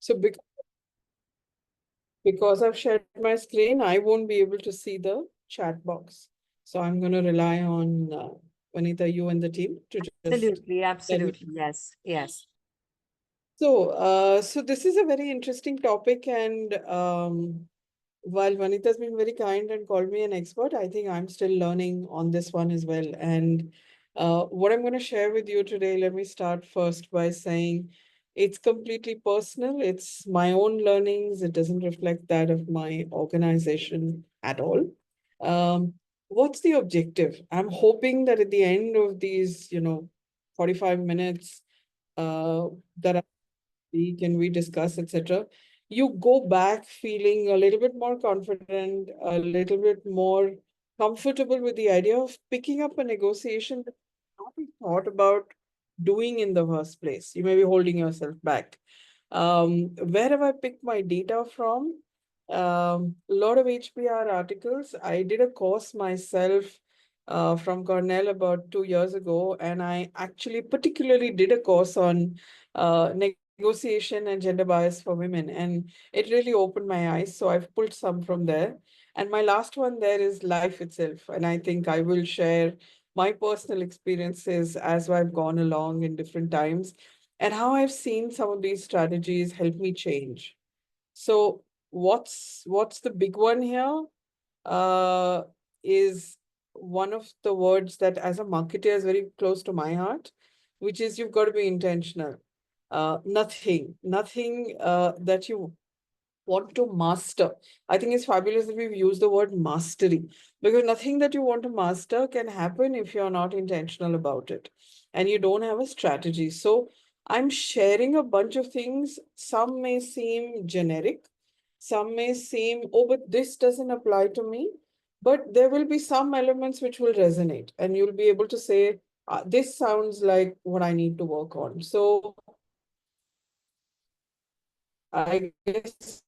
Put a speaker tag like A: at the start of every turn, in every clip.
A: So because I've shared my screen, I won't be able to see the chat box. So I'm going to rely on Vanita, you and the team to just
B: Absolutely,
A: tell me.
B: absolutely. Yes, yes.
A: So this is a very interesting topic, and while Vanita's been very kind and called me an expert, I think I'm still learning on this one as well. And what I'm going to share with you today, let me start first by saying it's completely personal. It's my own learnings. It doesn't reflect that of my organization at all. What's the objective? I'm hoping that at the end of these, 45 minutes, uh, that can we discuss, etc. You go back feeling a little bit more confident, a little bit more comfortable with the idea of picking up a negotiation that you not be thought about doing in the first place. You may be holding yourself back. Where have I picked my data from? A lot of HBR articles. I did a course myself from Cornell about 2 years ago, and I actually particularly did a course on negotiation and gender bias for women, and it really opened my eyes. So I've pulled some from there. And my last one there is life itself. And I think I will share my personal experiences as I've gone along in different times and how I've seen some of these strategies help me change. So what's the big one here? Uh, is one of the words that as a marketer is very close to my heart, which is you've got to be intentional. Nothing that you want to master. I think it's fabulous that we've used the word mastery, because nothing that you want to master can happen if you're not intentional about it and you don't have a strategy. So I'm sharing a bunch of things. Some may seem generic, some may seem, oh, but this doesn't apply to me. But there will be some elements which will resonate, and you'll be able to say, this sounds like what I need to work on. So I guess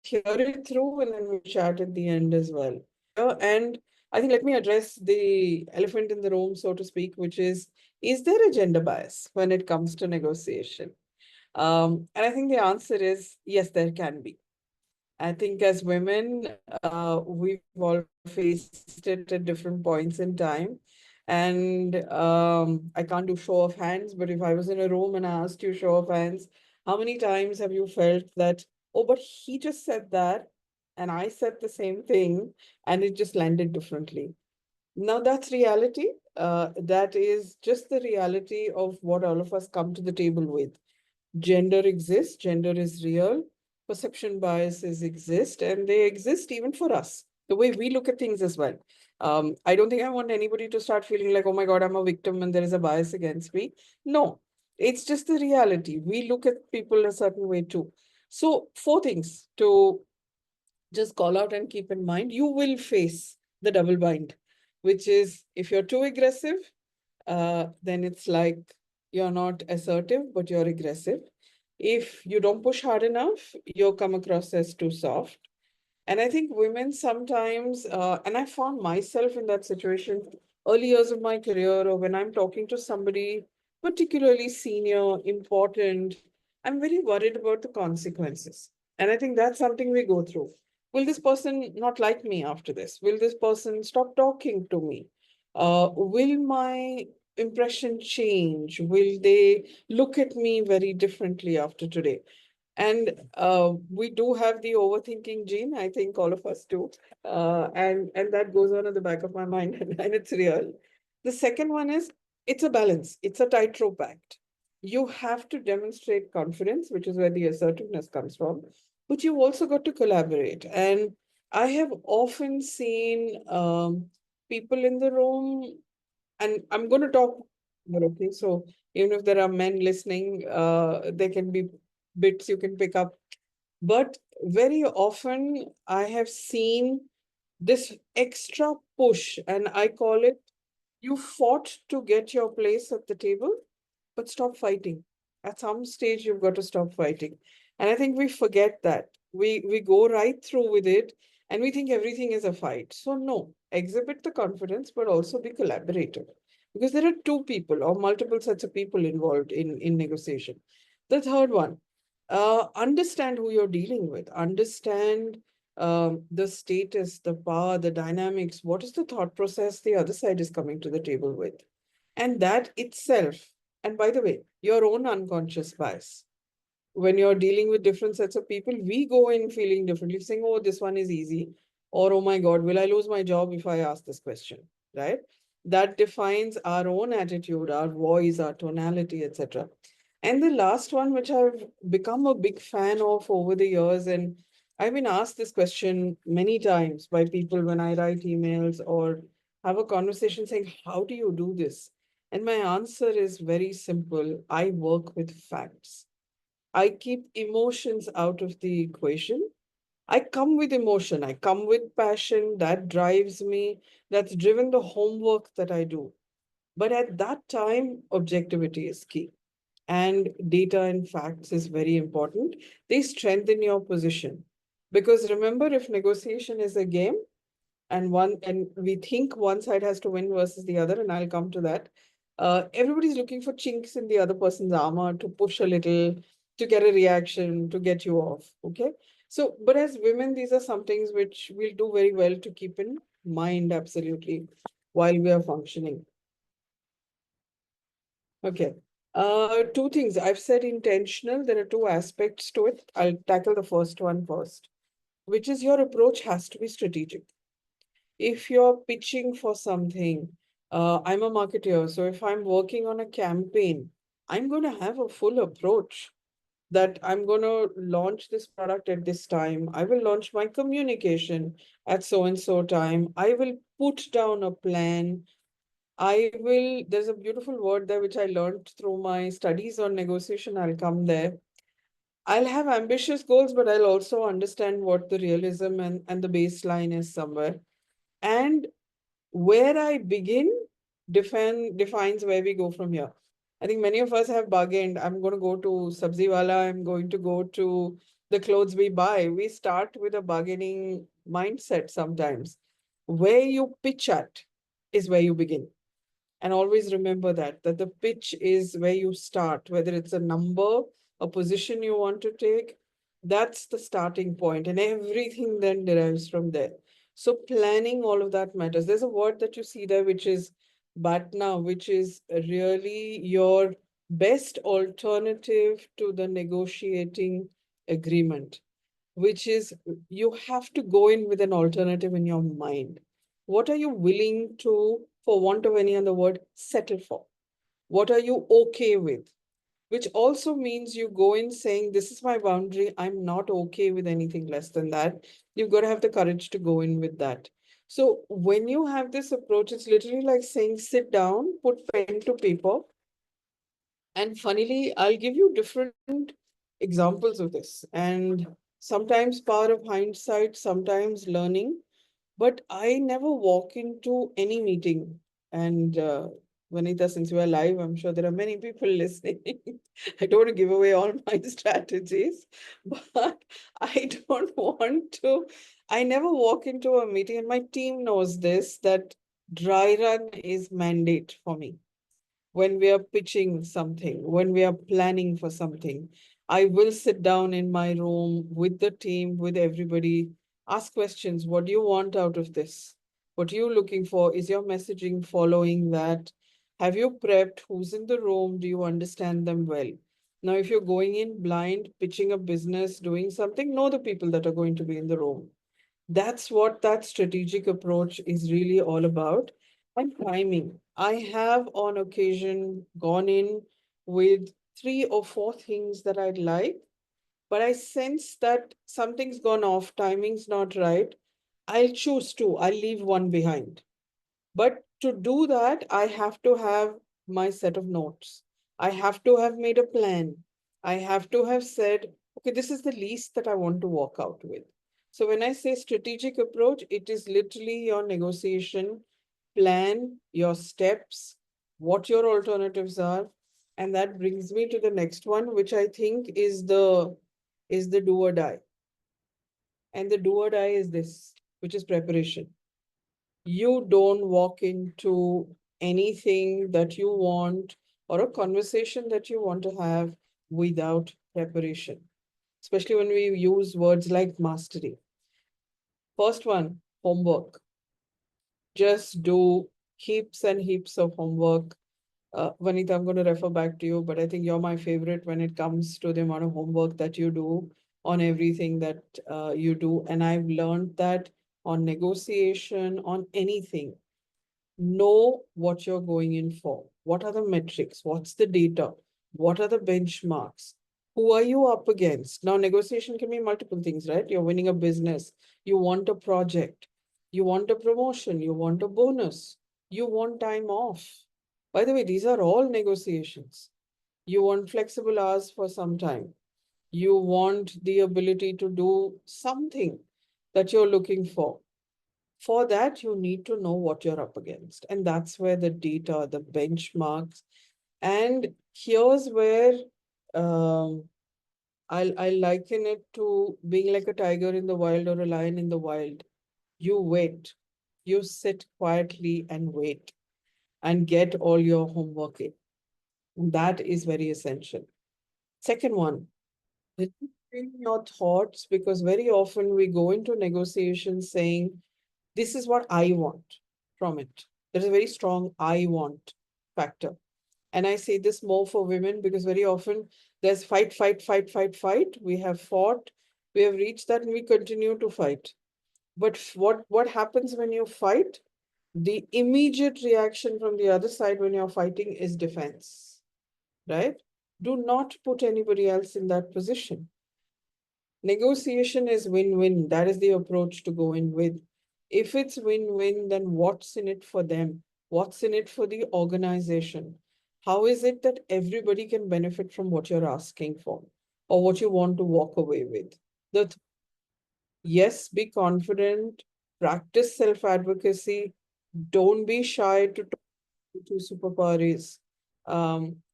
A: hear it through and then we chat at the end as well. And I think let me address the elephant in the room, so to speak, which is there a gender bias when it comes to negotiation? And I think the answer is yes, there can be. I think as women, we've all faced it at different points in time. And I can't do show of hands, but if I was in a room and I asked you show of hands, how many times have you felt that, oh, but he just said that, and I said the same thing, and it just landed differently? Now that's reality. That is just the reality of what all of us come to the table with. Gender exists, gender is real, perception biases exist, and they exist even for us, the way we look at things as well. I don't think I want anybody to start feeling like, oh my God, I'm a victim and there is a bias against me. No, it's just the reality. We look at people a certain way too. So, four things to just call out and keep in mind. You will face the double bind, which is if you're too aggressive, then it's like you're not assertive, but you're aggressive. If you don't push hard enough, you'll come across as too soft. And I think women sometimes, and I found myself in that situation early years of my career, or when I'm talking to somebody particularly senior, important, I'm very worried about the consequences. And I think that's something we go through. Will this person not like me after this? Will this person stop talking to me? Will my impression change? Will they look at me very differently after today? And we do have the overthinking gene. I think all of us do. And that goes on at the back of my mind, and it's real. The second one is it's a balance. It's a tightrope act. You have to demonstrate confidence, which is where the assertiveness comes from, but you've also got to collaborate. And I have often seen people in the room, and I'm going to talk more, okay? So even if there are men listening, there can be bits you can pick up. But very often I have seen this extra push, and I call it you fought to get your place at the table, but stop fighting. At some stage, you've got to stop fighting. And I think we forget that. We go right through with it and we think everything is a fight. So no, exhibit the confidence, but also be collaborative. Because there are two people or multiple sets of people involved in negotiation. The third one, Understand who you're dealing with, understand the status, the power, the dynamics, what is the thought process the other side is coming to the table with. And that itself, and by the way, your own unconscious bias. When you're dealing with different sets of people, we go in feeling differently, saying, oh, this one is easy, or oh my God, will I lose my job if I ask this question? Right? That defines our own attitude, our voice, our tonality, etc. And the last one, which I've become a big fan of over the years, and I've been asked this question many times by people when I write emails or have a conversation saying, how do you do this? And my answer is very simple. I work with facts. I keep emotions out of the equation. I come with emotion, I come with passion that drives me, that's driven the homework that I do. But at that time, objectivity is key. And data and facts is very important. They strengthen your position. Because remember, if negotiation is a game, and we think one side has to win versus the other, and I'll come to that. Everybody's looking for chinks in the other person's armor to push a little, to get a reaction, to get you off. Okay. So, but as women, these are some things which we'll do very well to keep in mind absolutely while we are functioning. Okay. Two things. I've said intentional. There are two aspects to it. I'll tackle the first one first, which is your approach has to be strategic. If you're pitching for something, I'm a marketer, so if I'm working on a campaign, I'm going to have a full approach that I'm going to launch this product at this time. I will launch my communication at so and so time. I will put down a plan. There's a beautiful word there which I learned through my studies on negotiation. I'll come there. I'll have ambitious goals, but I'll also understand what the realism and the baseline is somewhere. And where I begin defines where we go from here. I think many of us have bargained. I'm going to go to Sabzi Wala. I'm going to go to the clothes we buy. We start with a bargaining mindset sometimes. Where you pitch at is where you begin. And always remember that the pitch is where you start, whether it's a number, a position you want to take, that's the starting point, and everything then derives from there. So planning all of that matters. There's a word that you see there, which is BATNA, which is really your best alternative to the negotiating agreement, which is you have to go in with an alternative in your mind. What are you willing to, for want of any other word, settle for? What are you okay with? Which also means you go in saying, this is my boundary. I'm not okay with anything less than that. You've got to have the courage to go in with that. So when you have this approach, it's literally like saying, sit down, put pen to paper. And funnily, I'll give you different examples of this. And sometimes power of hindsight, sometimes learning. But I never walk into any meeting. And Vanita, since we are live, I'm sure there are many people listening. I don't want to give away all my strategies, but I don't want to. I never walk into a meeting, and my team knows this, that dry run is mandate for me when we are pitching something, when we are planning for something. I will sit down in my room with the team, with everybody, ask questions. What do you want out of this? What are you looking for? Is your messaging following that? Have you prepped? Who's in the room? Do you understand them well? Now, if you're going in blind, pitching a business, doing something, know the people that are going to be in the room. That's what that strategic approach is really all about. And timing. I have on occasion gone in with 3 or 4 things that I'd like, but I sense that something's gone off, timing's not right. I'll choose two, I'll leave one behind. But to do that, I have to have my set of notes. I have to have made a plan. I have to have said, okay, this is the least that I want to walk out with. So when I say strategic approach, it is literally your negotiation plan, your steps, what your alternatives are. And that brings me to the next one, which I think is the do or die. And the do or die is this, which is preparation. You don't walk into anything that you want or a conversation that you want to have without preparation. especially when we use words like mastery. First one, homework. Just do heaps and heaps of homework. Vanita, I'm going to refer back to you, but I think you're my favorite when it comes to the amount of homework that you do on everything that you do. And I've learned that on negotiation, on anything, know what you're going in for. What are the metrics? What's the data? What are the benchmarks? Who are you up against? Now, negotiation can be multiple things, right? You're winning a business, you want a project, you want a promotion, you want a bonus, you want time off. By the way, these are all negotiations. You want flexible hours for some time. You want the ability to do something that you're looking for. For that, you need to know what you're up against. And that's where the data, the benchmarks, and here's where I'll liken it to being like a tiger in the wild or a lion in the wild. You wait, you sit quietly and wait and get all your homework in. That is very essential. Second one, restrain your thoughts, because very often we go into negotiations saying, this is what I want from it. There's a very strong I want factor. And I say this more for women because very often there's fight, fight, fight, fight, fight. We have fought, we have reached that, and we continue to fight. But what happens when you fight? The immediate reaction from the other side when you're fighting is defense, right? Do not put anybody else in that position. Negotiation is win-win. That is the approach to go in with. If it's win-win, then what's in it for them? What's in it for the organization? How is it that everybody can benefit from what you're asking for or what you want to walk away with? Yes, be confident, practice self-advocacy, don't be shy to talk to superpowers.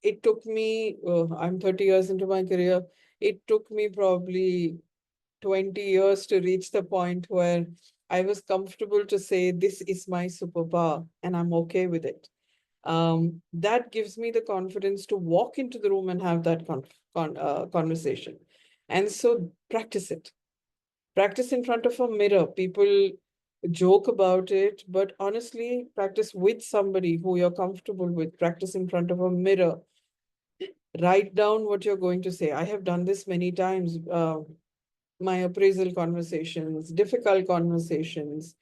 A: It took me, I'm 30 years into my career, it took me probably 20 years to reach the point where I was comfortable to say, this is my superpower and I'm okay with it. That gives me the confidence to walk into the room and have that conversation. And so practice it. Practice in front of a mirror. People joke about it, but honestly, practice with somebody who you're comfortable with. Practice in front of a mirror. Write down what you're going to say. I have done this many times. My appraisal conversations, difficult conversations,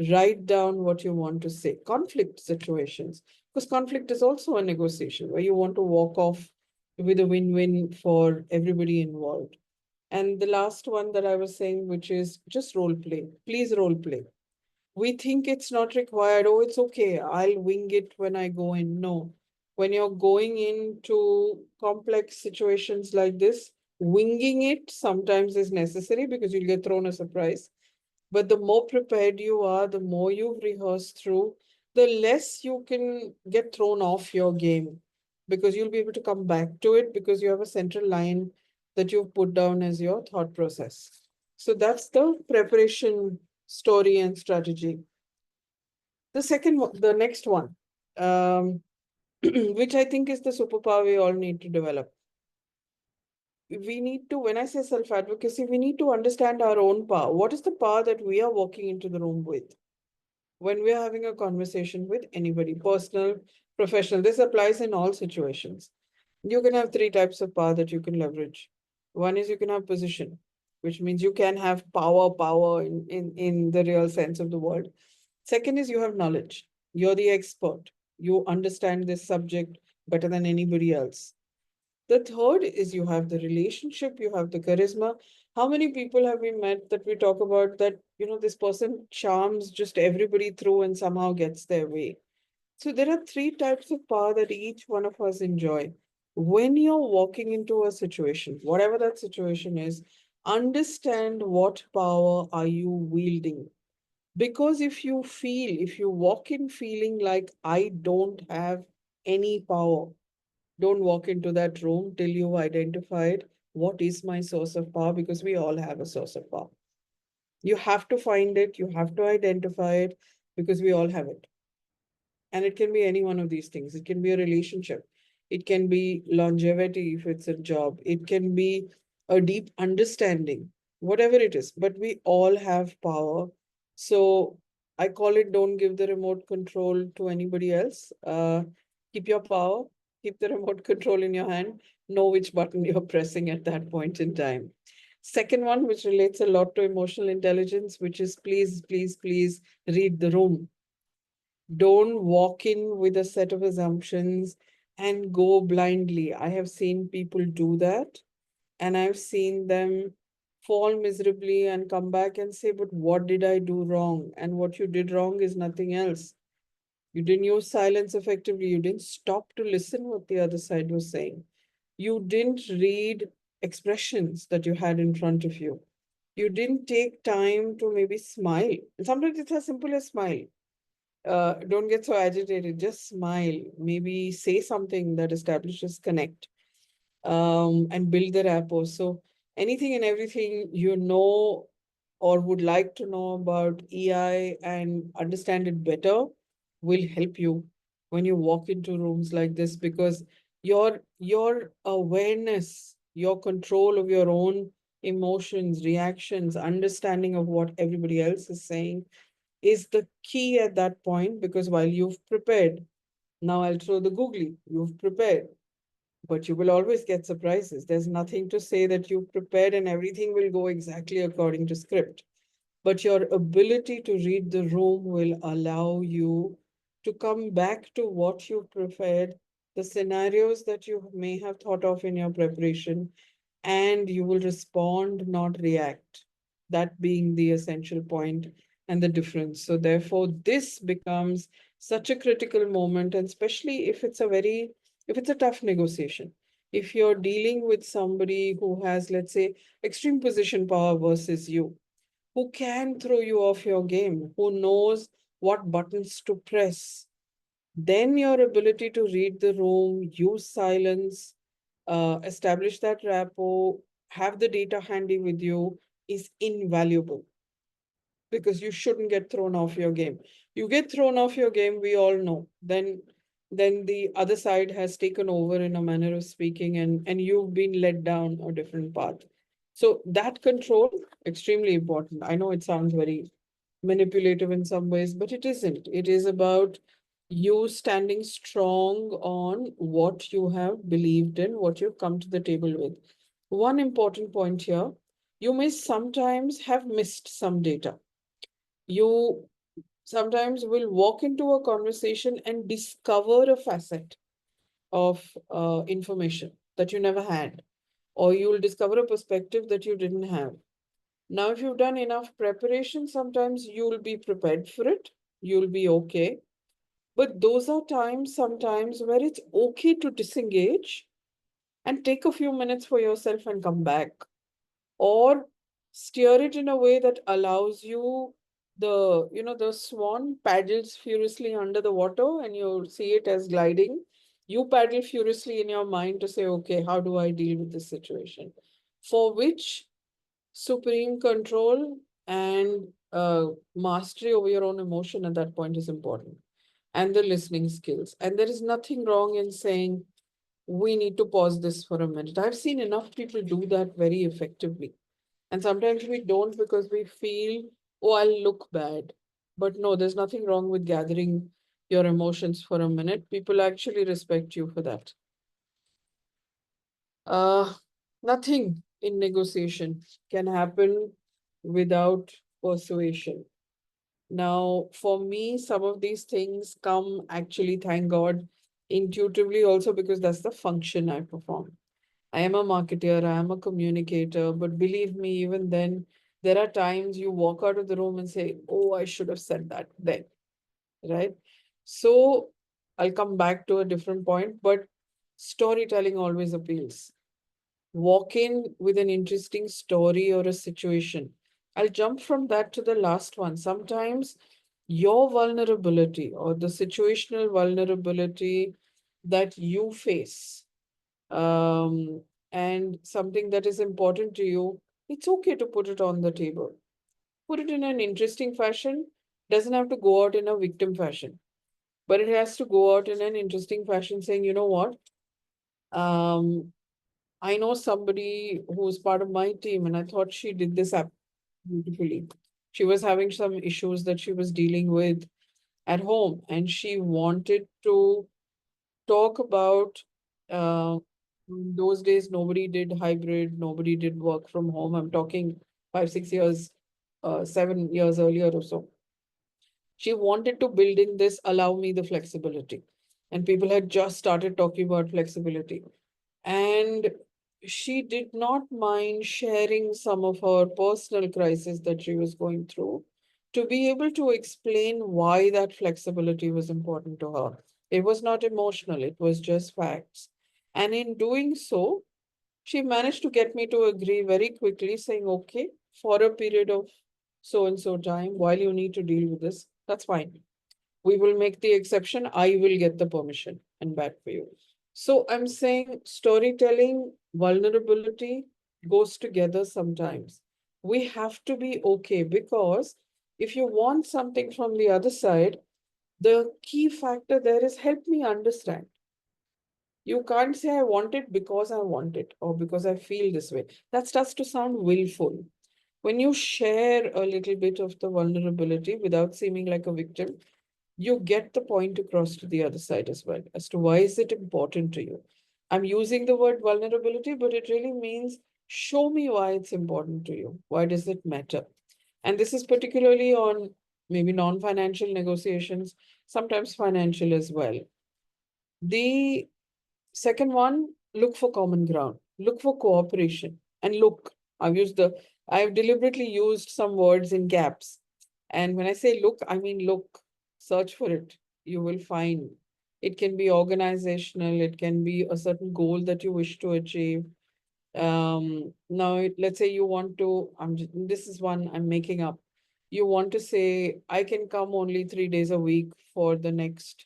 A: write down what you want to say. Conflict situations, because conflict is also a negotiation where you want to walk off with a win-win for everybody involved. And the last one that I was saying, which is just role play. Please role play. We think it's not required. Oh, it's okay. I'll wing it when I go in. No. When you're going into complex situations like this, winging it sometimes is necessary because you'll get thrown a surprise. But the more prepared you are, the more you've rehearsed through, the less you can get thrown off your game because you'll be able to come back to it because you have a central line that you've put down as your thought process. So that's the preparation story and strategy. The next one, which I think is the superpower we all need to develop. We need to, when I say self-advocacy, we need to understand our own power. What is the power that we are walking into the room with? When we are having a conversation with anybody, personal, professional, this applies in all situations. You can have three types of power that you can leverage. One is you can have position, which means you can have power in the real sense of the word. Second is you have knowledge. You're the expert. You understand this subject better than anybody else. The third is you have the relationship, you have the charisma. How many people have we met that we talk about that, this person charms just everybody through and somehow gets their way? So there are three types of power that each one of us enjoy. When you're walking into a situation, whatever that situation is, understand what power are you wielding. Because if you walk in feeling like I don't have any power, don't walk into that room till you've identified what is my source of power, because we all have a source of power. You have to find it, you have to identify it, because we all have it. And it can be any one of these things. It can be a relationship. It can be longevity if it's a job. It can be a deep understanding, whatever it is, but we all have power. So I call it, don't give the remote control to anybody else. Keep your power, keep the remote control in your hand, know which button you're pressing at that point in time. Second one, which relates a lot to emotional intelligence, which is please, please, please read the room. Don't walk in with a set of assumptions and go blindly. I have seen people do that, and I've seen them fall miserably and come back and say, but what did I do wrong? And what you did wrong is nothing else. You didn't use silence effectively. You didn't stop to listen what the other side was saying. You didn't read expressions that you had in front of you. You didn't take time to maybe smile. And sometimes it's as simple as smile. Don't get so agitated. Just smile. Maybe say something that establishes connect, and build the rapport. So anything and everything you know or would like to know about EI and understand it better will help you when you walk into rooms like this, because your awareness, your control of your own emotions, reactions, understanding of what everybody else is saying is the key at that point. Because while you've prepared, now I'll throw the googly, you've prepared, but you will always get surprises. There's nothing to say that you've prepared and everything will go exactly according to script. But your ability to read the room will allow you to come back to what you prepared, the scenarios that you may have thought of in your preparation, and you will respond, not react. That being the essential point and the difference. So, therefore, this becomes such a critical moment, and especially if it's a tough negotiation. If you're dealing with somebody who has, let's say, extreme position power versus you, who can throw you off your game, who knows what buttons to press, then your ability to read the room, use silence, establish that rapport, have the data handy with you is invaluable, because you shouldn't get thrown off your game. You get thrown off your game, we all know. Then the other side has taken over, in a manner of speaking, and you've been led down a different path. So that control, extremely important. I know it sounds very manipulative in some ways, but it isn't. It is about you standing strong on what you have believed in, what you've come to the table with. One important point here, you may sometimes have missed some data. You sometimes will walk into a conversation and discover a facet of information that you never had, or you'll discover a perspective that you didn't have. Now, if you've done enough preparation, sometimes you'll be prepared for it, you'll be okay. But those are times sometimes where it's okay to disengage and take a few minutes for yourself and come back, or steer it in a way that allows you, the swan paddles furiously under the water and you see it as gliding. You paddle furiously in your mind to say, okay, how do I deal with this situation? For which supreme control and mastery over your own emotion at that point is important, and the listening skills. And there is nothing wrong in saying, we need to pause this for a minute. I've seen enough people do that very effectively. And sometimes we don't because we feel, oh, I'll look bad. But no, there's nothing wrong with gathering your emotions for a minute. People actually respect you for that. Uh, Nothing in negotiation can happen without persuasion. Now, for me, some of these things come actually, thank God, intuitively also, because that's the function I perform. I am a marketer, I am a communicator, but believe me, even then, there are times you walk out of the room and say, oh, I should have said that then, right? So I'll come back to a different point, but storytelling always appeals. Walk in with an interesting story or a situation. I'll jump from that to the last one. Sometimes your vulnerability or the situational vulnerability that you face, um, and something that is important to you, it's okay to put it on the table. Put it in an interesting fashion. Doesn't have to go out in a victim fashion, but it has to go out in an interesting fashion, saying, you know what? Um, I know somebody who's part of my team, and I thought she did this app beautifully. She was having some issues that she was dealing with at home, and she wanted to talk about uh, those days nobody did hybrid, nobody did work from home. I'm talking 5, 6 years, 7 years earlier or so. She wanted to build in this allow me the flexibility. And people had just started talking about flexibility. And she did not mind sharing some of her personal crisis that she was going through to be able to explain why that flexibility was important to her. It was not emotional, it was just facts. And in doing so, she managed to get me to agree very quickly, saying, okay, for a period of so and so time, while you need to deal with this, that's fine. We will make the exception. I will get the permission and back for you. So I'm saying storytelling, vulnerability goes together sometimes. We have to be okay because if you want something from the other side, the key factor there is help me understand. You can't say I want it because I want it or because I feel this way. That starts to sound willful. When you share a little bit of the vulnerability without seeming like a victim, you get the point across to the other side as well as to why is it important to you. I'm using the word vulnerability, but it really means show me why it's important to you. Why does it matter? And this is particularly on maybe non-financial negotiations, sometimes financial as well. The second one, look for common ground, look for cooperation, and look. I've deliberately used some words in gaps. And when I say look, I mean look, search for it. You will find it can be organizational, it can be a certain goal that you wish to achieve. Let's say you want to, this is one I'm making up. You want to say, I can come only 3 days a week for the next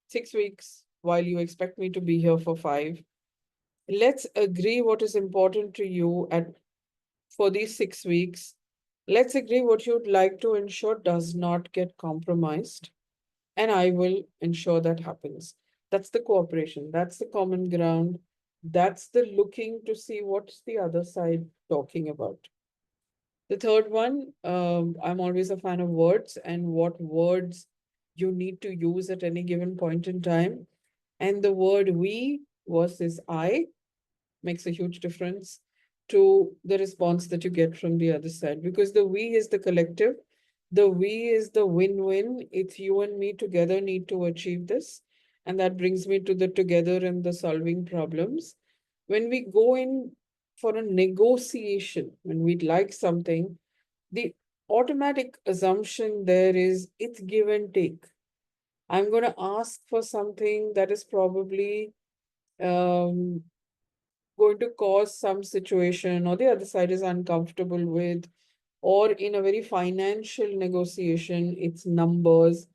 A: 6 weeks while you expect me to be here for 5. Let's agree what is important to you at for these 6 weeks. Let's agree what you'd like to ensure does not get compromised, and I will ensure that happens. That's the cooperation, that's the common ground, that's the looking to see what's the other side talking about. The third one, I'm always a fan of words and what words you need to use at any given point in time. And the word we versus I makes a huge difference to the response that you get from the other side because the we is the collective, the we is the win-win. It's you and me together need to achieve this. And that brings me to the together and the solving problems. When we go in for a negotiation, when we'd like something, the automatic assumption there is it's give and take. I'm going to ask for something that is probably um, going to cause some situation or the other side is uncomfortable with, or in a very financial negotiation, it's numbers.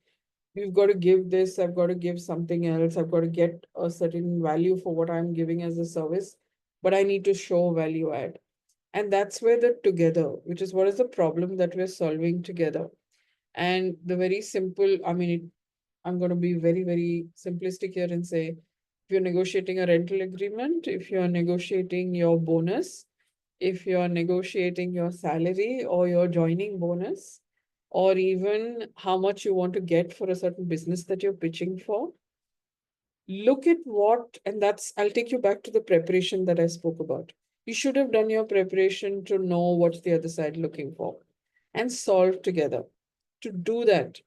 A: You've got to give this, I've got to give something else, I've got to get a certain value for what I'm giving as a service, but I need to show value add. And that's where the together, which is what is the problem that we're solving together. And the very simple, I'm going to be very, very simplistic here and say, if you're negotiating a rental agreement, if you're negotiating your bonus, if you're negotiating your salary or your joining bonus, or even how much you want to get for a certain business that you're pitching for, look at what, and that's, I'll take you back to the preparation that I spoke about. You should have done your preparation to know what's the other side looking for and solve together. To do that,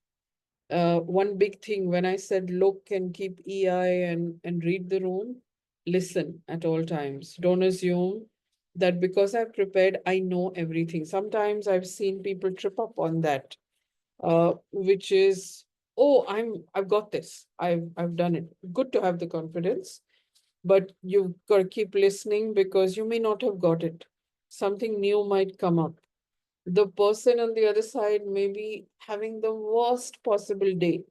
A: one big thing when I said look and keep EI and read the room, listen at all times. Don't assume that because I've prepared, I know everything. Sometimes I've seen people trip up on that, which is, oh, I've got this. I've done it. Good to have the confidence, but you've got to keep listening because you may not have got it. Something new might come up. The person on the other side may be having the worst possible day,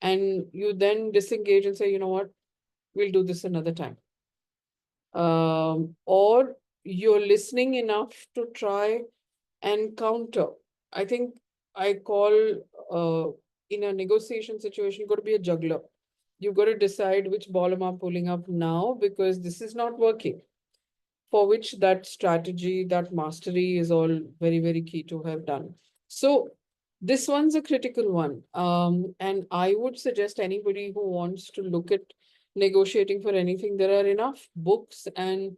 A: and you then disengage and say, you know what, we'll do this another time. Or you're listening enough to try and counter. I think I call in a negotiation situation, you've got to be a juggler. You've got to decide which ball am I pulling up now because this is not working. for which that strategy, that mastery is all very, very key to have done. So this one's a critical one. And I would suggest anybody who wants to look at negotiating for anything, there are enough books and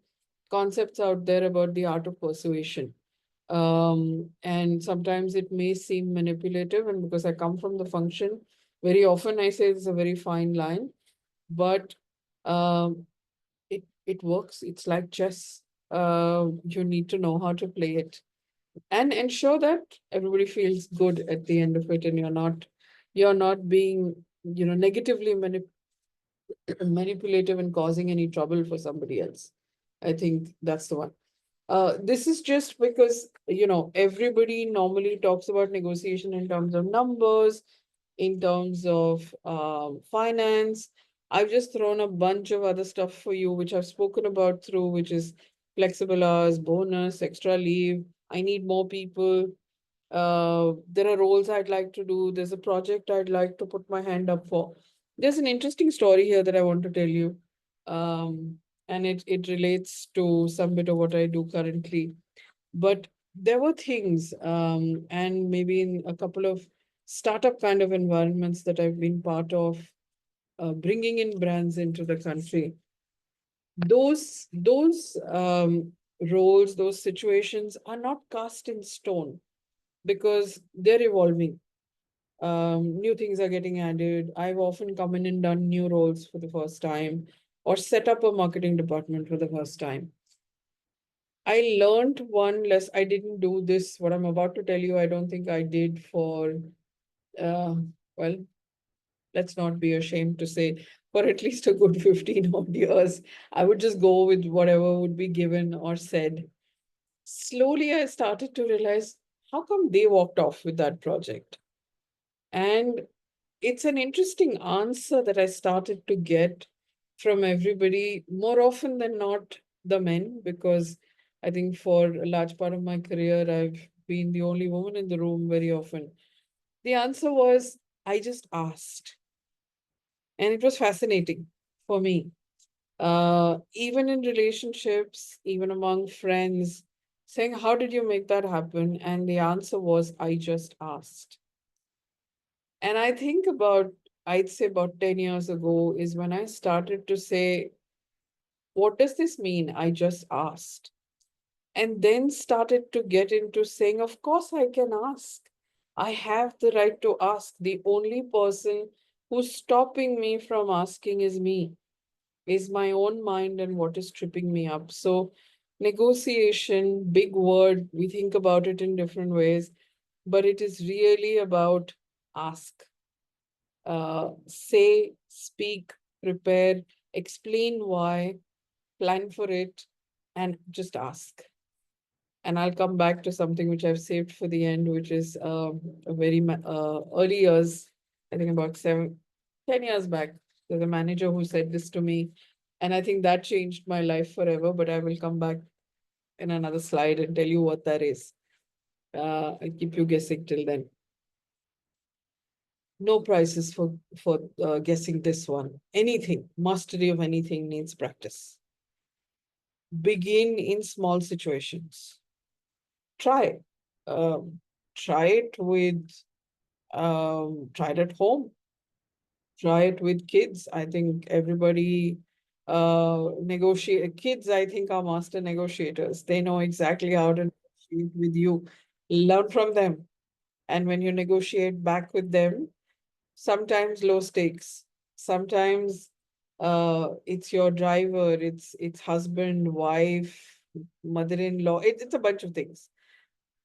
A: concepts out there about the art of persuasion. And sometimes it may seem manipulative, and because I come from the function, very often I say it's a very fine line, but um, it works. It's like chess. You need to know how to play it and ensure that everybody feels good at the end of it, and you're not being, negatively manipulative and causing any trouble for somebody else. I think that's the one. This is just because, everybody normally talks about negotiation in terms of numbers, in terms of finance. I've just thrown a bunch of other stuff for you, which I've spoken about through, which is flexible hours, bonus, extra leave. I need more people. There are roles I'd like to do. There's a project I'd like to put my hand up for. There's an interesting story here that I want to tell you. And it relates to some bit of what I do currently. But there were things, and maybe in a couple of startup kind of environments that I've been part of, bringing in brands into the country. Those roles, those situations are not cast in stone because they're evolving. New things are getting added. I've often come in and done new roles for the first time or set up a marketing department for the first time. I learned one less. I didn't do this. What I'm about to tell you, I don't think I did for, uh, well, let's not be ashamed to say, for at least a good 15 odd years. I would just go with whatever would be given or said. Slowly, I started to realize how come they walked off with that project? And it's an interesting answer that I started to get from everybody more often than not, the men, because I think for a large part of my career, I've been the only woman in the room very often. The answer was, I just asked. And it was fascinating for me. Even in relationships, even among friends, saying, how did you make that happen? And the answer was, I just asked. And I think I'd say about 10 years ago is when I started to say, what does this mean? I just asked. And then started to get into saying, of course I can ask. I have the right to ask. The only person who's stopping me from asking is me, is my own mind and what is tripping me up. So negotiation, big word, we think about it in different ways, but it is really about ask. Say, speak, prepare, explain why, plan for it, and just ask. And I'll come back to something which I've saved for the end, which is a very early years, I think about 10 years back. There's a manager who said this to me, and I think that changed my life forever. But I will come back in another slide and tell you what that is. I'll keep you guessing till then. No prizes for guessing this one. Anything, mastery of anything needs practice. Begin in small situations. Try. Um, try it with try it at home. Try it with kids. I think everybody negotiate. Kids, I think, are master negotiators. They know exactly how to negotiate with you. Learn from them. And when you negotiate back with them, sometimes low stakes, sometimes it's your driver, it's husband, wife, mother-in-law, it's a bunch of things.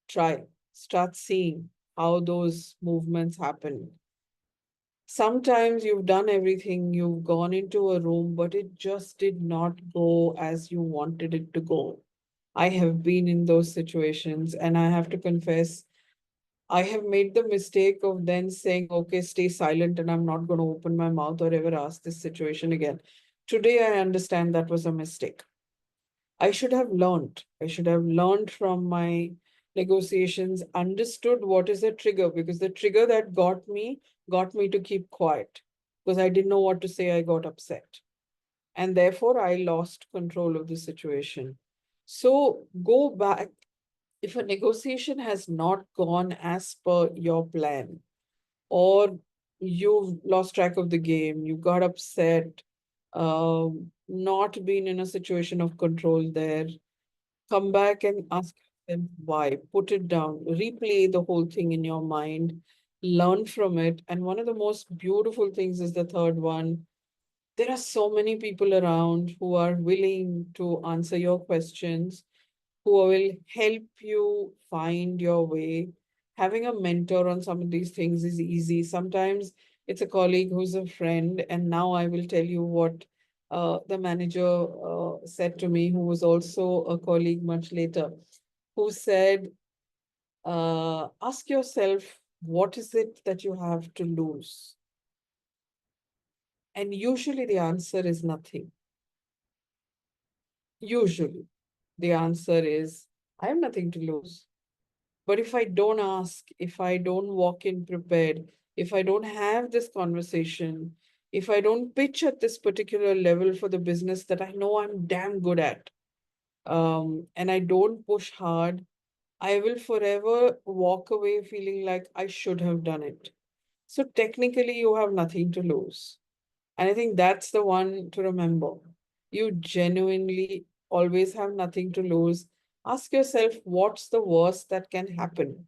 A: Try, start seeing how those movements happen. Sometimes you've done everything, you've gone into a room, but it just did not go as you wanted it to go. I have been in those situations, and I have to confess, I have made the mistake of then saying, okay, stay silent and I'm not going to open my mouth or ever ask this situation again. Today, I understand that was a mistake. I should have learned. I should have learned from my negotiations, understood what is the trigger, because the trigger that got me to keep quiet because I didn't know what to say. I got upset. And therefore, I lost control of the situation. So go back. If a negotiation has not gone as per your plan, or you've lost track of the game, you got upset, not been in a situation of control there, come back and ask yourself why. Put it down, replay the whole thing in your mind, learn from it. And one of the most beautiful things is the third one. There are so many people around who are willing to answer your questions, who will help you find your way. Having a mentor on some of these things is easy. Sometimes it's a colleague who's a friend. And now I will tell you what the manager said to me, who was also a colleague much later, who said, ask yourself, what is it that you have to lose? And usually the answer is nothing. Usually the answer is, I have nothing to lose. But if I don't ask, if I don't walk in prepared, if I don't have this conversation, if I don't pitch at this particular level for the business that I know I'm damn good at, and I don't push hard, I will forever walk away feeling like I should have done it. So technically, you have nothing to lose. And I think that's the one to remember. You genuinely always have nothing to lose. Ask yourself, what's the worst that can happen?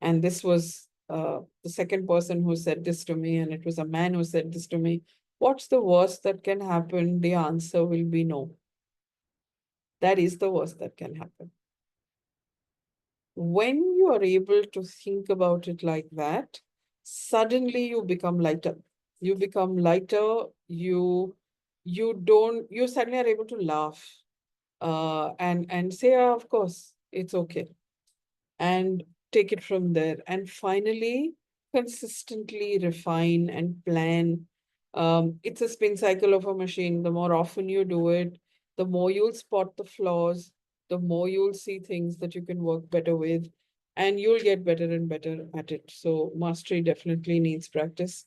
A: And this was the second person who said this to me, and it was a man who said this to me. What's the worst that can happen? The answer will be no. That is the worst that can happen. When you are able to think about it like that, suddenly you become lighter. You become lighter. You suddenly are able to laugh and say, "Ah, of course, it's okay," and take it from there. And finally, consistently refine and plan. It's a spin cycle of a machine. The more often you do it, the more you'll spot the flaws, the more you'll see things that you can work better with, and you'll get better and better at it. So, mastery definitely needs practice.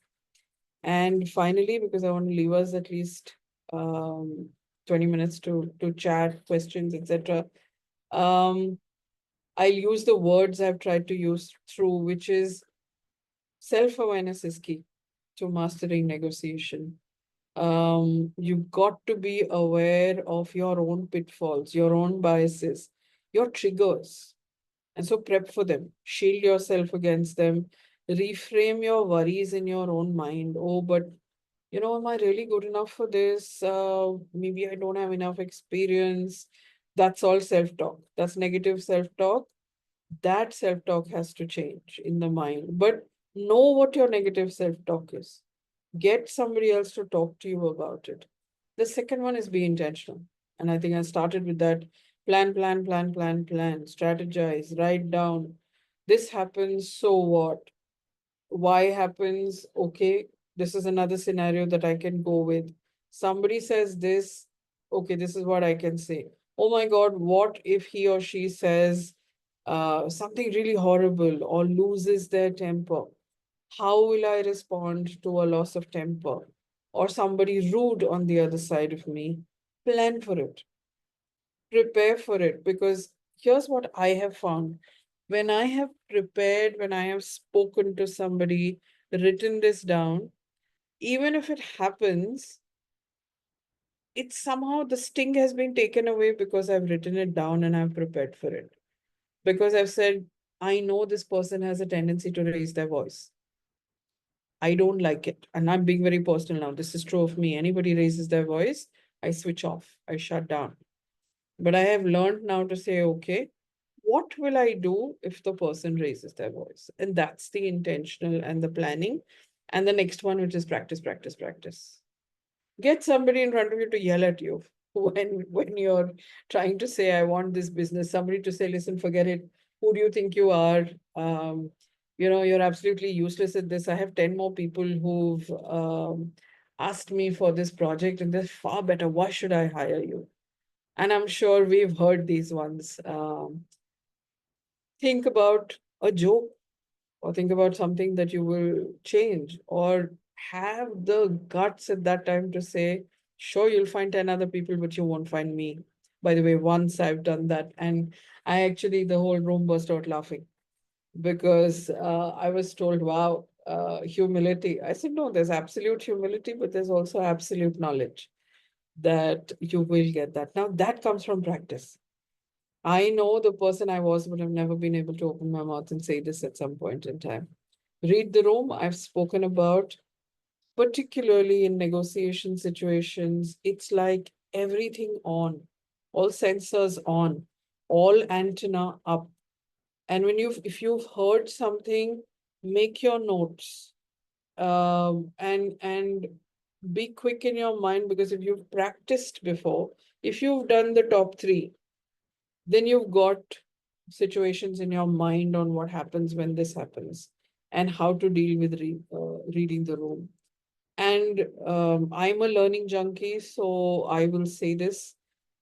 A: And finally, because I want to leave us at least 20 minutes to chat, questions, etc. Um, I'll use the words I've tried to use through, which is self-awareness is key to mastering negotiation. You've got to be aware of your own pitfalls, your own biases, your triggers. And so prep for them, shield yourself against them, reframe your worries in your own mind. Oh, but am I really good enough for this? Maybe I don't have enough experience. That's all self-talk. That's negative self-talk. That self-talk has to change in the mind. But know what your negative self-talk is. Get somebody else to talk to you about it. The second one is be intentional. And I think I started with that. Plan, plan, plan, plan, plan, strategize, write down. This happens, so what? Why happens? Okay, this is another scenario that I can go with. Somebody says this, okay, this is what I can say. Oh my God, what if he or she says something really horrible or loses their temper? How will I respond to a loss of temper or somebody rude on the other side of me? Plan for it, prepare for it, because here's what I have found. When I have prepared, when I have spoken to somebody, written this down, even if it happens, it's somehow the sting has been taken away because I've written it down and I've prepared for it. Because I've said, I know this person has a tendency to raise their voice. I don't like it. And I'm being very personal now. This is true of me. Anybody raises their voice, I switch off, I shut down. But I have learned now to say, okay, what will I do if the person raises their voice? And that's the intentional and the planning. And the next one, which is practice, practice, practice. Get somebody in front of you to yell at you when you're trying to say, I want this business. Somebody to say, listen, forget it. Who do you think you are? You're absolutely useless at this. I have 10 more people who've asked me for this project, and they're far better. Why should I hire you? And I'm sure we've heard these ones. Think about a joke, or think about something that you will change, or have the guts at that time to say, sure, you'll find 10 other people, but you won't find me. By the way, once I've done that, and I actually, the whole room burst out laughing because I was told, wow, humility. I said, no, there's absolute humility, but there's also absolute knowledge that you will get that. Now, that comes from practice. I know the person I was, but I've never been able to open my mouth and say this at some point in time. Read the room, I've spoken about, particularly in negotiation situations. It's like everything on, all sensors on, all antenna up. And if you've heard something, make your notes, and be quick in your mind, because if you've practiced before, if you've done the top three, then you've got situations in your mind on what happens when this happens and how to deal with reading the room. And I'm a learning junkie, so I will say this,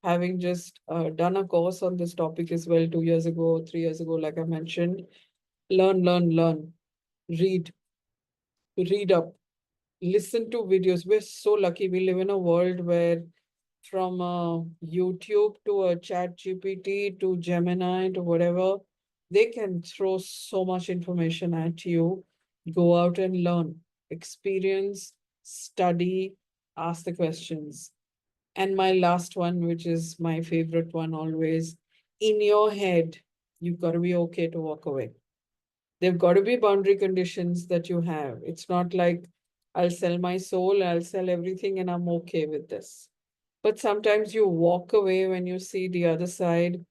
A: having just done a course on this topic as well 2 years ago, 3 years ago, like I mentioned. Learn, learn, learn, read, read up, listen to videos. We're so lucky. We live in a world where from YouTube to a chat GPT to Gemini to whatever, they can throw so much information at you. Go out and learn, experience, study, ask the questions. And my last one, which is my favorite one always, in your head, you've got to be okay to walk away. There've got to be boundary conditions that you have. It's not like I'll sell my soul, I'll sell everything, and I'm okay with this. But sometimes you walk away when you see the other side.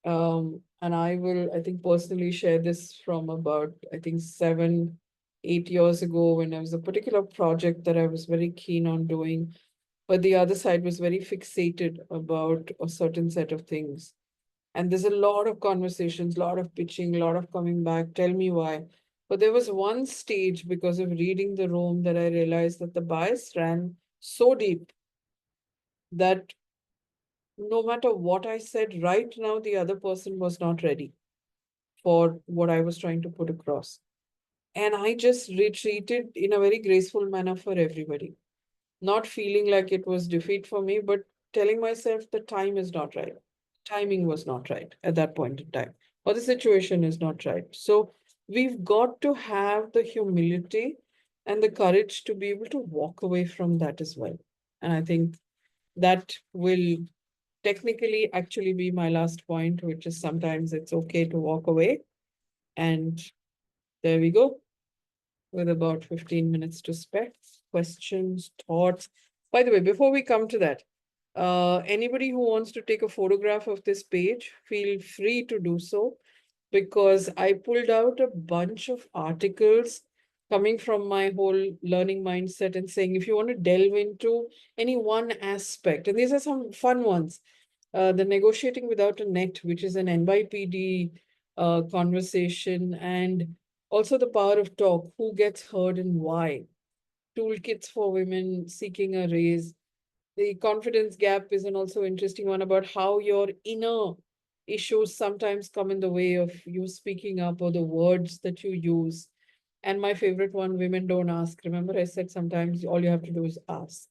A: And I think personally share this from about, I think 7, 8 years ago, when there was a particular project that I was very keen on doing, but the other side was very fixated about a certain set of things. And there's a lot of conversations, a lot of pitching, a lot of coming back. Tell me why. But there was one stage, because of reading the room, that I realized that the bias ran so deep that no matter what I said right now, the other person was not ready for what I was trying to put across. And I just retreated in a very graceful manner for everybody, not feeling like it was defeat for me, but telling myself the time is not right. Timing was not right at that point in time, or the situation is not right. So we've got to have the humility and the courage to be able to walk away from that as well. And I think that will technically actually be my last point, which is sometimes it's okay to walk away. And there we go, with about 15 minutes to spare. Questions, thoughts. By the way, before we come to that, anybody who wants to take a photograph of this page, feel free to do so, because I pulled out a bunch of articles coming from my whole learning mindset and saying, if you want to delve into any one aspect, and these are some fun ones, the negotiating without a net, which is an NYPD conversation, and also the power of talk, who gets heard and why, toolkits for women seeking a raise. The confidence gap is an also interesting one, about how your inner issues sometimes come in the way of you speaking up, or the words that you use. And my favorite one, women don't ask. Remember, I said sometimes all you have to do is ask.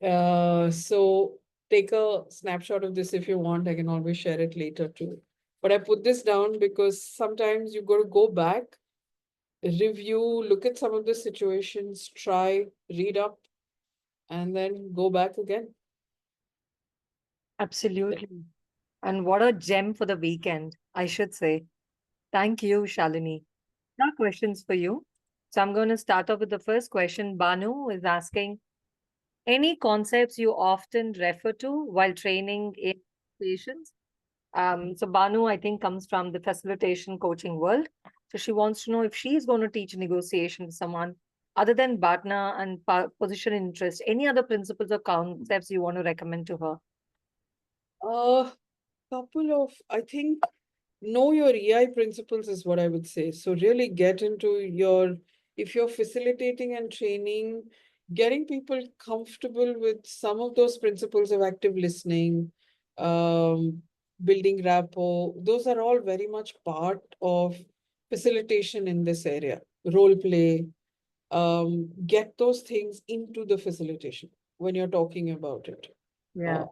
A: So take a snapshot of this if you want. I can always share it later too. But I put this down because sometimes you got to go back, review, look at some of the situations, try, read up, and then go back again.
B: Absolutely. And what a gem for the weekend, I should say. Thank you, Shalini. Now, questions for you. So, I'm going to start off with the first question. Banu is asking, any concepts you often refer to while training in patients? So Banu, I think, comes from the facilitation coaching world. So she wants to know if she's going to teach negotiation to someone other than partner and position interest, any other principles or concepts you want to recommend to her?
A: A couple of, I think, know your EI principles is what I would say. So really get into if you're facilitating and training, getting people comfortable with some of those principles of active listening, um, building rapport, those are all very much part of facilitation in this area. Role play, get those things into the facilitation when you're talking about it. Uh,
B: Yeah.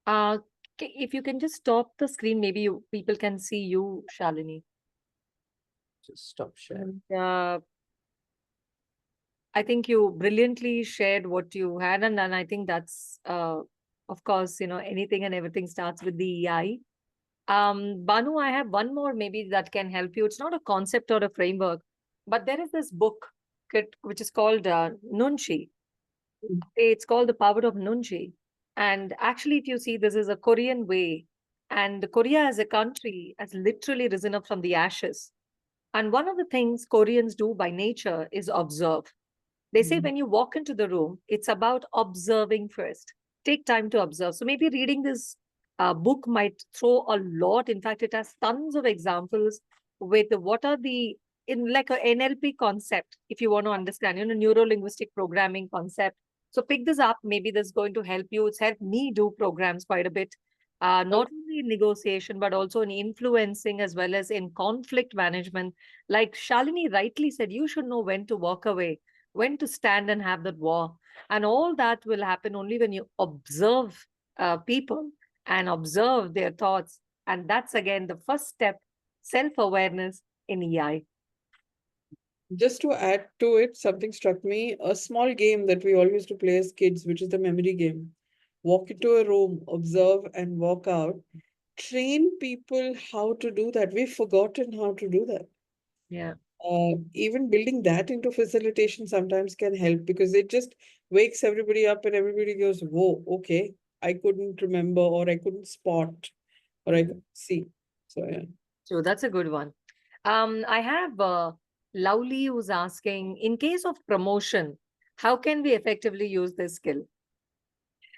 B: Uh, if you can just stop the screen, maybe people can see you, Shalini.
A: Just stop sharing.
B: And I think you brilliantly shared what you had, and I think that's, of course, anything and everything starts with the EI. Banu, I have one more maybe that can help you. It's not a concept or a framework, but there is this book which is called Nunchi.
A: Mm.
B: It's called The Power of Nunchi. And actually, if you see, this is a Korean way. And Korea as a country has literally risen up from the ashes. And one of the things Koreans do by nature is observe. They say
A: Mm.
B: when you walk into the room, it's about observing first. Take time to observe. So maybe reading this book might throw a lot. In fact, it has tons of examples with what are the in like a NLP concept, if you want to understand, neuro linguistic programming concept. So pick this up. Maybe this is going to help you. It's helped me do programs quite a bit, not
A: Okay.
B: only in negotiation, but also in influencing as well as in conflict management. Like Shalini rightly said, you should know when to walk away, when to stand and have that war. And all that will happen only when you observe people and observe their thoughts. And that's again the first step, self awareness in EI.
A: Just to add to it, something struck me, a small game that we all used to play as kids, which is the memory game. Walk into a room, observe, and walk out. Train people how to do that. We've forgotten how to do that.
B: Yeah.
A: Even building that into facilitation sometimes can help because it just wakes everybody up and everybody goes, whoa, okay, I couldn't remember or I couldn't spot or I
B: Mm.
A: couldn't see. So, yeah.
B: So that's a good one. I have Lovely who's asking, in case of promotion, how can we effectively use this skill?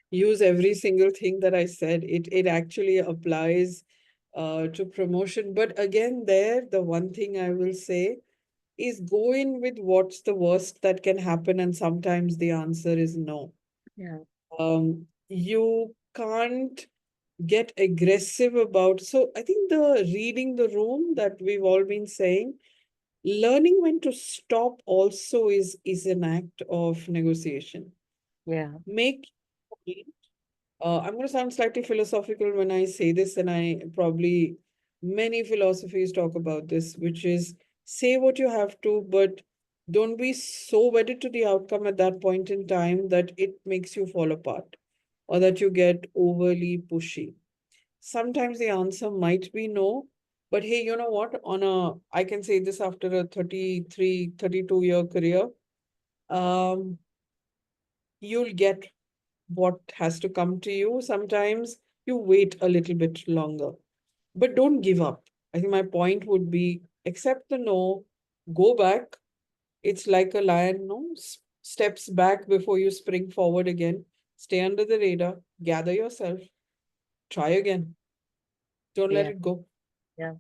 A: Use every single thing that I said. It actually applies to promotion. But again, there, the one thing I will say is go in with what's the worst that can happen, and sometimes the answer is no.
B: Yeah.
A: You can't get aggressive about. So I think the reading the room that we've all been saying, learning when to stop also is an act of negotiation.
B: Yeah.
A: Make I'm going to sound slightly philosophical when I say this, and I probably many philosophies talk about this, which is say what you have to, but don't be so wedded to the outcome at that point in time that it makes you fall apart or that you get overly pushy. Sometimes the answer might be no, but hey, you know what? I can say this after a 33, 32-year career, um, you'll get what has to come to you. Sometimes you wait a little bit longer, but don't give up. I think my point would be accept the no, go back. It's like a lion, no, steps back before you spring forward again. Stay under the radar, gather yourself, try again. Don't let
B: Yeah.
A: it go.
B: Yeah.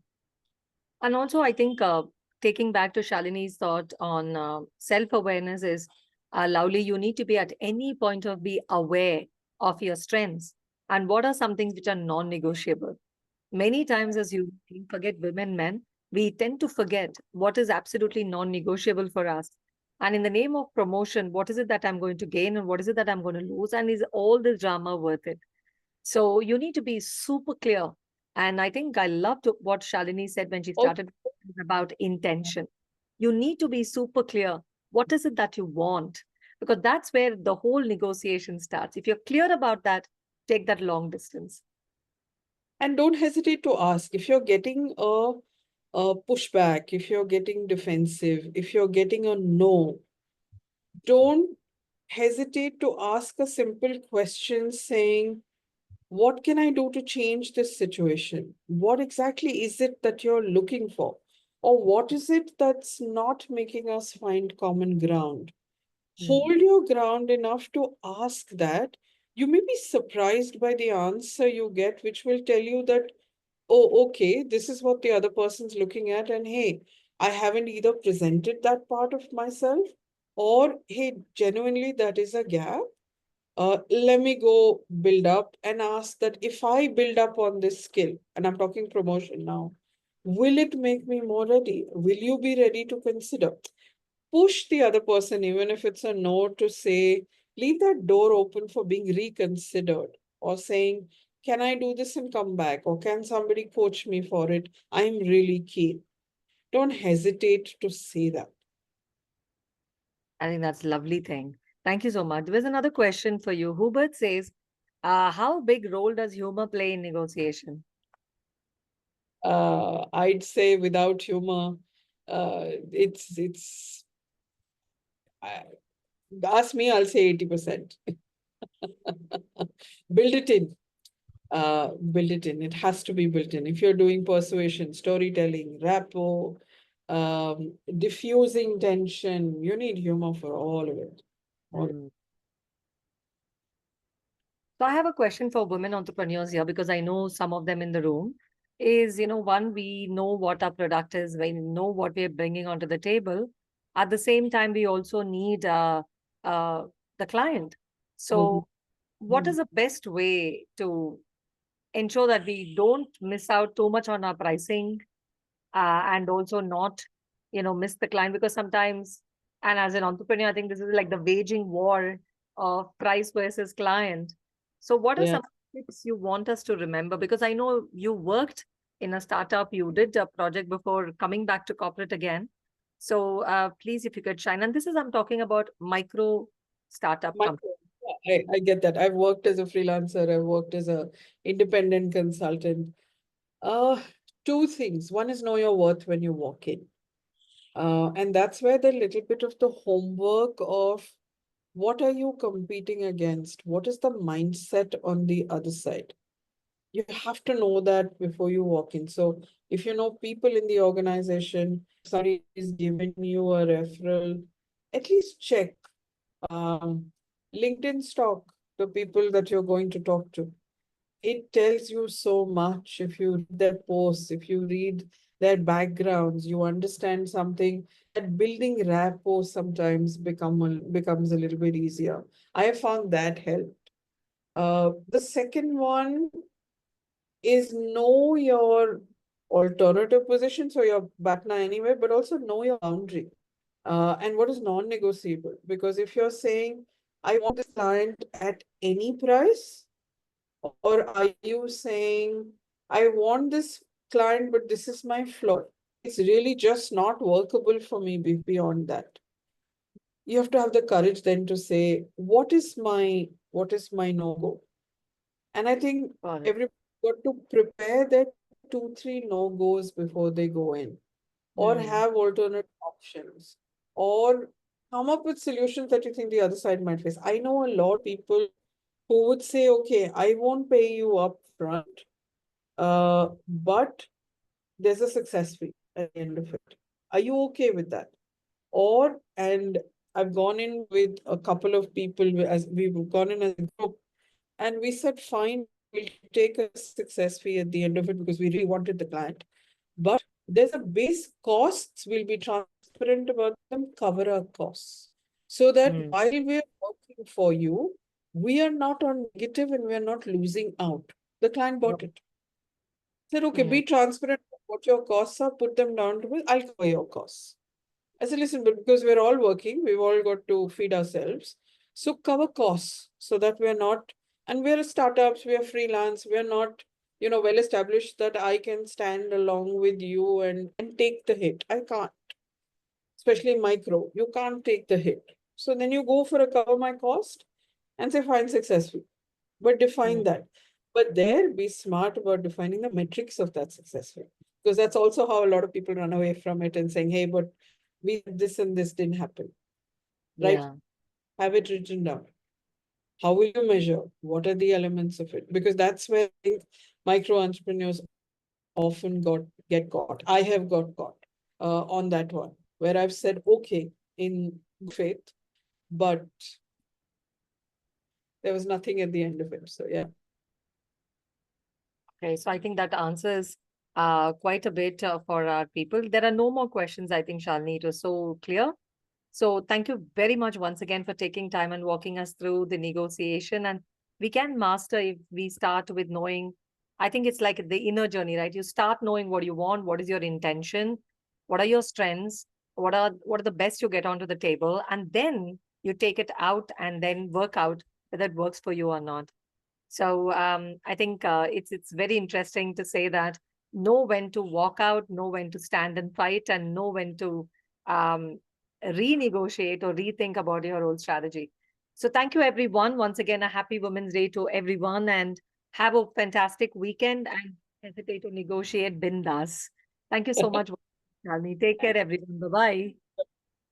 B: And also, I think taking back to Shalini's thought on self awareness is Lovely, you need to be at any point of be aware of your strengths and what are some things which are non negotiable. Many times, as you forget women, men, we tend to forget what is absolutely non negotiable for us. And in the name of promotion, what is it that I'm going to gain and what is it that I'm going to lose? And is all this drama worth it? So you need to be super clear. And I think I loved what Shalini said when she
A: Also,
B: started about intention. You need to be super clear. What is it that you want? Because that's where the whole negotiation starts. If you're clear about that, take that long distance.
A: and don't hesitate to ask if you're getting a pushback, if you're getting defensive, if you're getting a no, don't hesitate to ask a simple question saying, what can I do to change this situation? What exactly is it that you're looking for? Or what is it that's not making us find common ground?
B: Mm.
A: Hold your ground enough to ask that. You may be surprised by the answer you get, which will tell you that, oh, okay, this is what the other person's looking at. And hey, I haven't either presented that part of myself, or hey, genuinely, that is a gap. Let me go build up and ask that if I build up on this skill, and I'm talking promotion now, will it make me more ready? Will you be ready to consider? Push the other person, even if it's a no, to say, leave that door open for being reconsidered or saying, Can I do this and come back? Or can somebody coach me for it? I'm really keen. Don't hesitate to say that.
B: I think that's a lovely thing. Thank you so much. There's another question for you. Hubert says, how big role does humor play in negotiation?
A: I'd say without humor, it's uh, ask me, I'll say 80%. Build it in. Build it in. It has to be built in. If you're doing persuasion, storytelling, rapport, diffusing tension, you need humor for all of it. All.
B: Mm. So I have a question for women entrepreneurs here because I know some of them in the room. Is, one, we know what our product is, we know what we're bringing onto the table. At the same time, we also need uh, the client.
A: Mhm.
B: So, what is the best way to ensure that we don't miss out too much on our pricing, and also not, miss the client? Because sometimes, and as an entrepreneur, I think this is like the waging war of price versus client. So what are
A: Yeah.
B: some tips you want us to remember? Because I know you worked in a startup, you did a project before coming back to corporate again. So please, if you could shine. And this is, I'm talking about micro startup company.
A: Micro. Yeah, I get that. I've worked as a freelancer. I've worked as a independent consultant. Uh, Two things. One is know your worth when you walk in. And that's where the little bit of the homework of what are you competing against? What is the mindset on the other side? You have to know that before you walk in. So if you know people in the organization, somebody is giving you a referral, at least check. Um, LinkedIn stock the people that you're going to talk to. It tells you so much if you read their posts, if you read their backgrounds, you understand something. That building rapport sometimes becomes a little bit easier. I have found that help. The second one is know your alternative position, so your BATNA anyway, but also know your boundary and what is non-negotiable. Because if you're saying, I want this client at any price, or are you saying, I want this client, but this is my floor. It's really just not workable for me beyond that. You have to have the courage then to say, what is my no-go? And I think
B: Got it.
A: everybody got to prepare their 2, 3 no-goes before they go in, or
B: Mm,
A: have alternate options, or come up with solutions that you think the other side might face. I know a lot of people who would say, okay, I won't pay you up front, but there's a success fee at the end of it. Are you okay with that? And I've gone in with a couple of people as we've gone in as a group, and we said, fine, we'll take a success fee at the end of it because we really wanted the client. But there's a base costs, we'll be transparent about them, cover our costs. So that
B: mm,
A: while we're working for you, we are not on negative and we're not losing out. The client bought it. Said, okay,
B: mm,
A: be transparent about what your costs are, put them down to me, I'll cover your costs. I said, listen, but because we're all working, we've all got to feed ourselves. So cover costs so that we're not, and we're startups, we are freelance, we're not, well established that I can stand along with you and take the hit. I can't, especially micro. You can't take the hit. So then you go for a cover my cost and say, fine, successful. But define
B: mm.
A: that. But there, be smart about defining the metrics of that successful. Because that's also how a lot of people run away from it and saying, hey, but we this and this didn't happen. Right?
B: Yeah.
A: Have it written down. How will you measure? What are the elements of it? Because that's where I think micro entrepreneurs often get caught. I have got caught on that one, where I've said, okay, in good faith, but there was nothing at the end of it. So yeah.
B: Okay, so I think that answers quite a bit for our people. There are no more questions, I think, Shalini. It was so clear. So thank you very much once again for taking time and walking us through the negotiation. And we can master if we start with knowing, I think it's like the inner journey, right? You start knowing what you want, what is your intention, what are your strengths, what are the best you get onto the table, and then you take it out and then work out whether it works for you or not. So I think it's very interesting to say that know when to walk out, know when to stand and fight, and know when to um, renegotiate or rethink about your whole strategy. So thank you, everyone. Once again, a happy Women's Day to everyone, and have a fantastic weekend. And hesitate to negotiate bindas. Thank you so much, Shalini. Take care, everyone. Bye bye.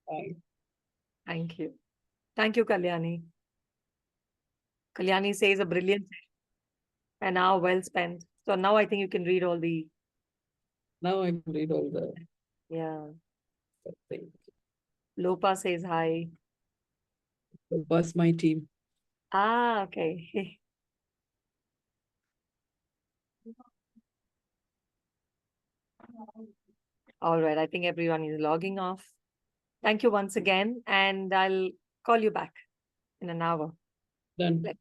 A: Bye.
B: Thank you. Thank you, Kalyani. Kalyani says a brilliant an hour well spent. So now I think you can read all the
A: Now I can read all the
B: yeah.
A: things.
B: Lopa says hi.
A: Bus my team.
B: Ah, okay. All right. I think everyone is logging off. Thank you once again, and I'll call you back in an hour.
A: Done.
B: Let